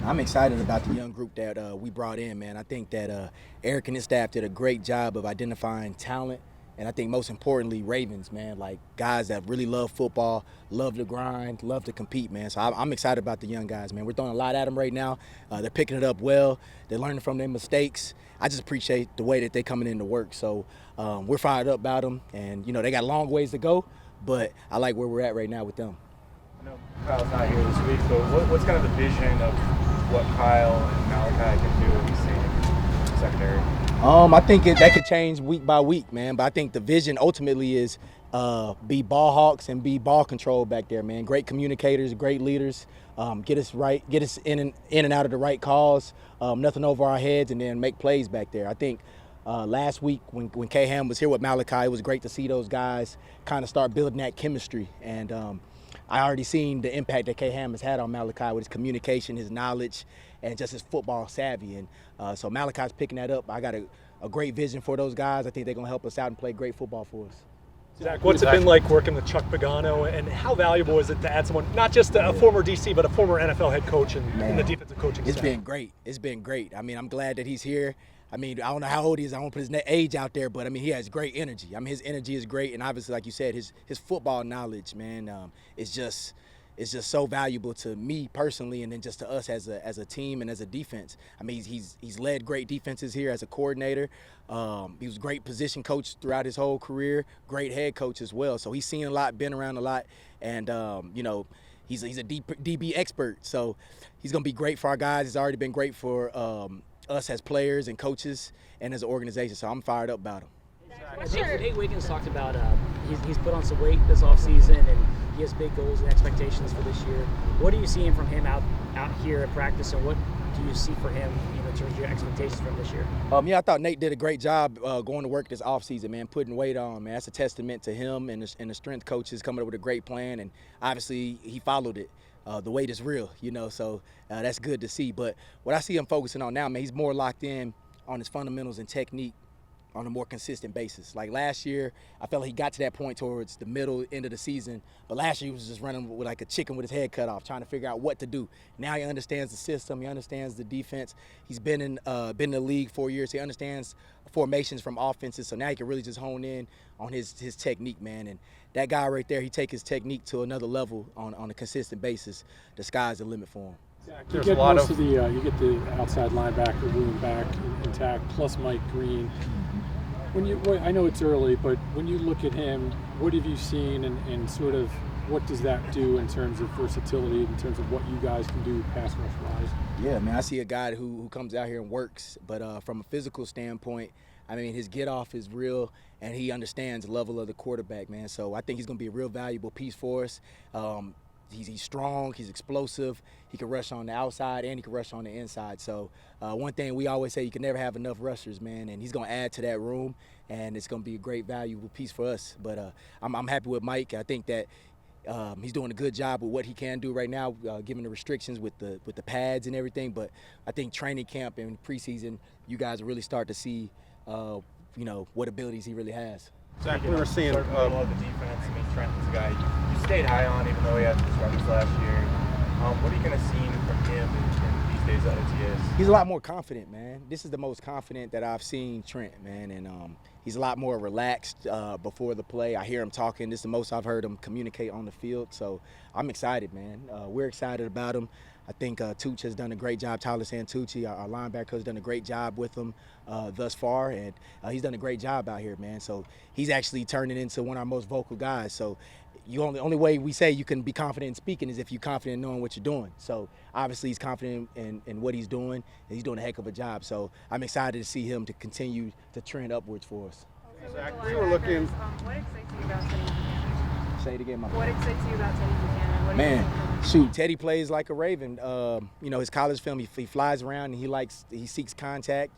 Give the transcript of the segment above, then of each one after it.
I'm excited about the young group that we brought in, man. I think that Eric and his staff did a great job of identifying talent, and I think most importantly, Ravens, man, like guys that really love football, love to grind, love to compete, man. So I'm excited about the young guys, man. We're throwing a lot at them right now. They're picking it up well. They're learning from their mistakes. I just appreciate the way that they're coming into work. So we're fired up about them, and they got a long ways to go, but I like where we're at right now with them. I know Kyle's not here this week, but what's kind of the vision of what Kyle and Malaki can do in the same secondary? I think that could change week by week, man. But I think the vision ultimately is be ball hawks and be ball control back there, man. Great communicators, great leaders. Get us right, get us in and out of the right calls. Nothing over our heads, and then make plays back there. I think last week when K-Ham was here with Malaki, it was great to see those guys kind of start building that chemistry. And I already seen the impact that K-Ham has had on Malaki with his communication, his knowledge, and just his football savvy. And so Malachi's picking that up. I got a great vision for those guys. I think they're going to help us out and play great football for us. Zach, what's it been like working with Chuck Pagano, and how valuable is it to add someone, not just a former DC, but a former NFL head coach in the defensive coaching staff? It's been great. It's been great. I mean, I'm glad that he's here. I mean, I don't know how old he is. I won't put his age out there, but I mean, he has great energy. I mean, his energy is great, and obviously, like you said, his football knowledge, man, is just so valuable to me personally, and then just to us as a team and as a defense. I mean, he's led great defenses here as a coordinator. He was a great position coach throughout his whole career, great head coach as well. So he's seen a lot, been around a lot, and he's a DB expert. So he's gonna be great for our guys. He's already been great for us as players and coaches and as an organization. So I'm fired up about him. Nate Wiggins talked about he's put on some weight this offseason, and he has big goals and expectations for this year. What are you seeing from him out here at practice, and what do you see for him in terms of your expectations from this year? I thought Nate did a great job going to work this offseason, man, putting weight on, man. That's a testament to him and the strength coaches coming up with a great plan, and obviously he followed it. The weight is real, so that's good to see. But what I see him focusing on now, man, he's more locked in on his fundamentals and technique on a more consistent basis. Like last year, I felt like he got to that point towards the middle, end of the season, but last year he was just running with like a chicken with his head cut off, trying to figure out what to do. Now he understands the system, he understands the defense. He's been in the league 4 years. He understands formations from offenses, so now he can really just hone in on his technique, man. And that guy right there, he take his technique to another level on a consistent basis. The sky's the limit for him. You get most of the you get the outside linebacker room back intact, plus Mike Green. I know it's early, but when you look at him, what have you seen, and sort of what does that do in terms of versatility, in terms of what you guys can do pass rush wise? Yeah, man, I see a guy who comes out here and works, but from a physical standpoint, I mean, his get off is real, and he understands the level of the quarterback, man. So I think he's going to be a real valuable piece for us. He's strong, he's explosive, he can rush on the outside and he can rush on the inside. So one thing we always say, you can never have enough rushers, man, and he's going to add to that room, and it's going to be a great valuable piece for us. But I'm happy with Mike. I think that he's doing a good job with what he can do right now, given the restrictions with the pads and everything. But I think training camp and preseason, you guys will really start to see what abilities he really has. Zach, we were seeing of the defense. I mean, Trent is a guy you stayed high on, even though he had some struggles last year. What are you going to see from him in these days at OTS? He's a lot more confident, man. This is the most confident that I've seen Trent, man, and he's a lot more relaxed before the play. I hear him talking. This is the most I've heard him communicate on the field. So I'm excited, man. We're excited about him. I think Tooch has done a great job. Tyler Santucci, our linebacker, has done a great job with him thus far, and he's done a great job out here, man. So he's actually turning into one of our most vocal guys. So the only way we say you can be confident in speaking is if you're confident in knowing what you're doing. So obviously he's confident in what he's doing, and he's doing a heck of a job. So I'm excited to see him to continue to trend upwards for us. Zach, we were looking. What excites you about Teddy Buchanan? Say it again, my What excites you about Teddy Buchanan? What man, shoot, Teddy plays like a Raven. His college film, he flies around and he seeks contact.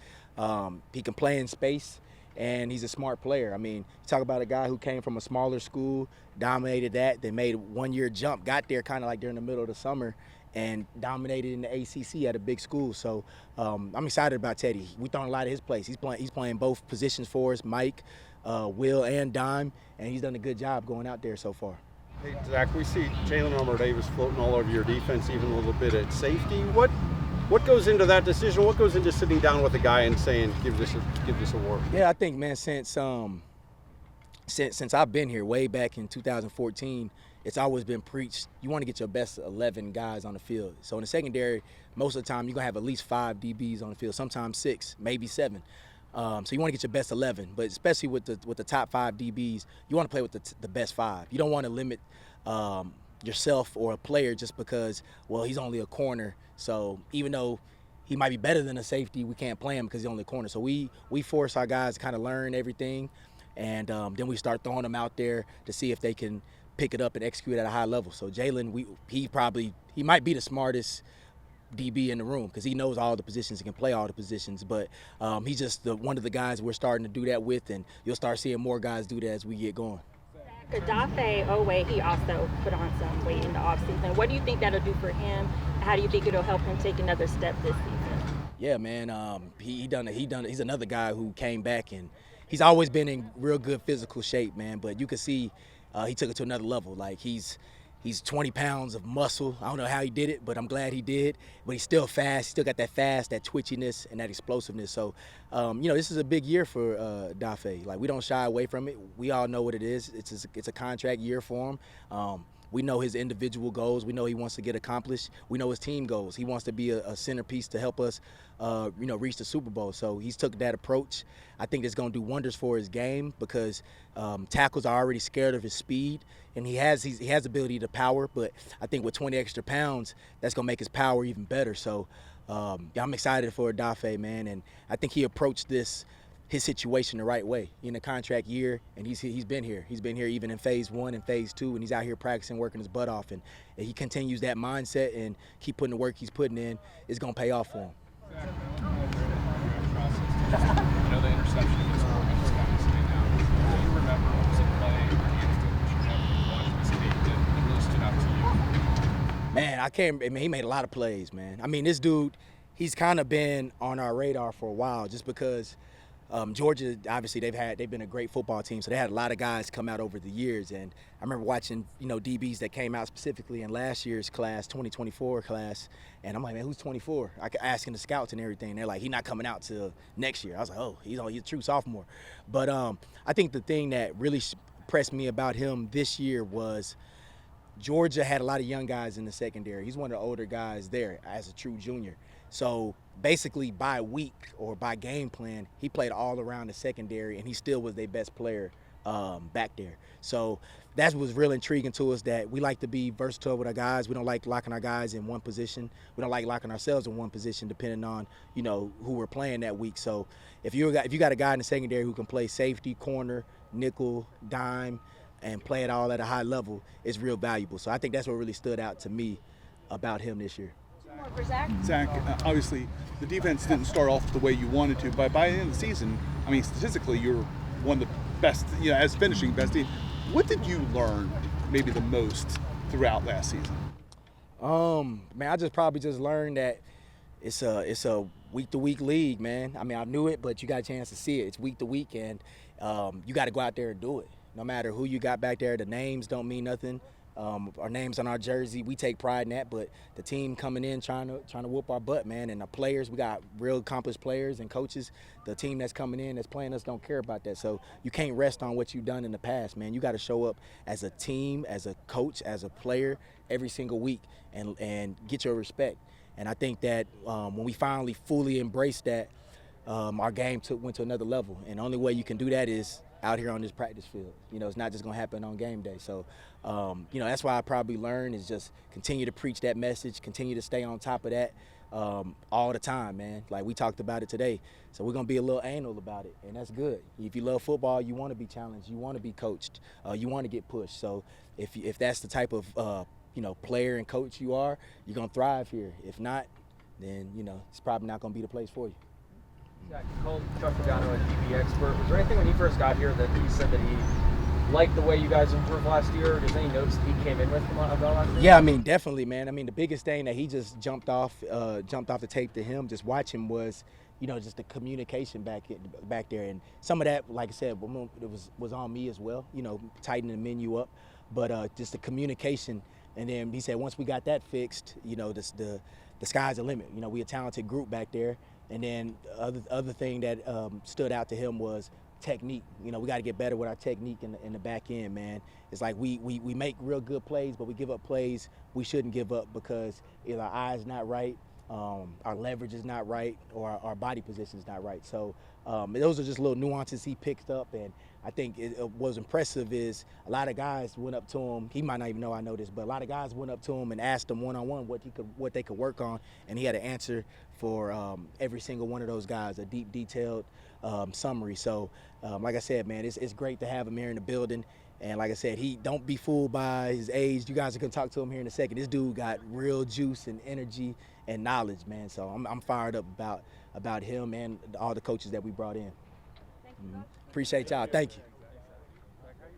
He can play in space, and he's a smart player. I mean, you talk about a guy who came from a smaller school, dominated that, then made a one-year jump, got there kind of like during the middle of the summer, and dominated in the ACC at a big school. So I'm excited about Teddy. We're throwing a lot of his plays. He's playing both positions for us, Mike, Will, and Dime, and he's done a good job going out there so far. Hey, Zach, we see Jaylen Davis floating all over your defense, even a little bit at safety. What goes into that decision? What goes into sitting down with a guy and saying, give this award? Yeah, I think, man, since I've been here way back in 2014, it's always been preached, you want to get your best 11 guys on the field. So in the secondary, most of the time, you're going to have at least 5 DBs on the field, sometimes 6, maybe 7. So you want to get your best 11, but especially with the top 5 DBs, you want to play with the best 5. You don't want to limit yourself or a player just because, well, he's only a corner. So even though he might be better than a safety, we can't play him because he's only a corner. So we force our guys to kind of learn everything, and then we start throwing them out there to see if they can pick it up and execute at a high level. So Jaylen, he might be the smartest DB in the room because he knows all the positions and can play all the positions, but he's just one of the guys we're starting to do that with, and you'll start seeing more guys do that as we get going. Odafe Oweh, he also put on some weight in the offseason. What do you think that'll do for him? How do you think it'll help him take another step this season? Yeah, man, he's another guy who came back, and he's always been in real good physical shape, man, but you can see he took it to another level. Like he's 20 pounds of muscle. I don't know how he did it, but I'm glad he did. But he's still fast. He's still got that fast, that twitchiness, and that explosiveness. So, this is a big year for Odafe. Like, we don't shy away from it. We all know what it is. It's a contract year for him. We know his individual goals. We know he wants to get accomplished. We know his team goals. He wants to be a centerpiece to help us, reach the Super Bowl. So he's took that approach. I think it's going to do wonders for his game because tackles are already scared of his speed, and he has ability to power. But I think with 20 extra pounds, that's going to make his power even better. So I'm excited for Odafe, man, and I think he approached his situation the right way in the contract year, and he's been here. He's been here even in phase 1 and phase 2, and he's out here practicing, working his butt off, and he continues that mindset and keep putting the work he's putting in. It's going to pay off for him. The interception against Oregon was kind of sitting down. Do you remember what was a play or anecdote that you never watched this tape that really stood out to you? Man, he made a lot of plays, man. I mean, this dude, he's kind of been on our radar for a while just because Georgia, obviously, they've been a great football team, so they had a lot of guys come out over the years. And I remember watching, DBs that came out specifically in last year's class, 2024 class, and I'm like, man, who's 24? I kept asking the scouts and everything. They're like, he's not coming out till next year. I was like, oh, he's a true sophomore. But I think the thing that really impressed me about him this year was Georgia had a lot of young guys in the secondary. He's one of the older guys there as a true junior. So basically by week or by game plan, he played all around the secondary, and he still was their best player back there. So that was real intriguing to us, that we like to be versatile with our guys. We don't like locking our guys in one position. We don't like locking ourselves in one position depending on, who we're playing that week. So if you got a guy in the secondary who can play safety, corner, nickel, dime, and play it all at a high level, it's real valuable. So I think that's what really stood out to me about him this year. For Zach? Zach, obviously the defense didn't start off the way you wanted to, but by the end of the season, I mean, statistically, you're one of the best, as finishing best team. What did you learn maybe the most throughout last season? Man, I probably just learned that it's a week-to-week league, man. I mean, I knew it, but you got a chance to see it. It's week to week, and you got to go out there and do it. No matter who you got back there, the names don't mean nothing. Our names on our jersey, we take pride in that, but the team coming in trying to whoop our butt, man, and the players, we got real accomplished players and coaches. The team that's coming in, that's playing us, don't care about that. So you can't rest on what you've done in the past, man. You got to show up as a team, as a coach, as a player every single week and get your respect. And I think that when we finally fully embraced that, our game went to another level. And the only way you can do that is out here on this practice field. It's not just going to happen on game day. So, that's why I probably learned is just continue to preach that message, continue to stay on top of that all the time, man. Like we talked about it today. So we're going to be a little anal about it, and that's good. If you love football, you want to be challenged, you want to be coached, you want to get pushed. So if that's the type of, player and coach you are, you're going to thrive here. If not, then, it's probably not going to be the place for you. Zach, you called Chuck Pagano a DB expert. Was there anything when he first got here that he said that he liked the way you guys improved last year? Or any notes that he came in with about last year? Yeah, I mean, definitely, man. I mean, the biggest thing that he just jumped off the tape to him, just watch him was, just the communication back there. And some of that, like I said, it was on me as well, tightening the menu up. But just the communication. And then he said once we got that fixed, the sky's the limit. You know, we a talented group back there. And then the other thing that stood out to him was technique. You know, we got to get better with our technique in the back end, man. It's like we make real good plays, but we give up plays we shouldn't give up because either our eye's not right, our leverage is not right, or our body position is not right. So those are just little nuances he picked up, and I think what was impressive is a lot of guys went up to him. He might not even know I know this, but a lot of guys went up to him and asked him one-on-one what they could work on, and he had an answer for every single one of those guys, a deep, detailed summary. So, like I said, man, it's great to have him here in the building. And like I said, don't be fooled by his age. You guys are going to talk to him here in a second. This dude got real juice and energy and knowledge, man. So I'm fired up about him and all the coaches that we brought in. Appreciate y'all. Thank you.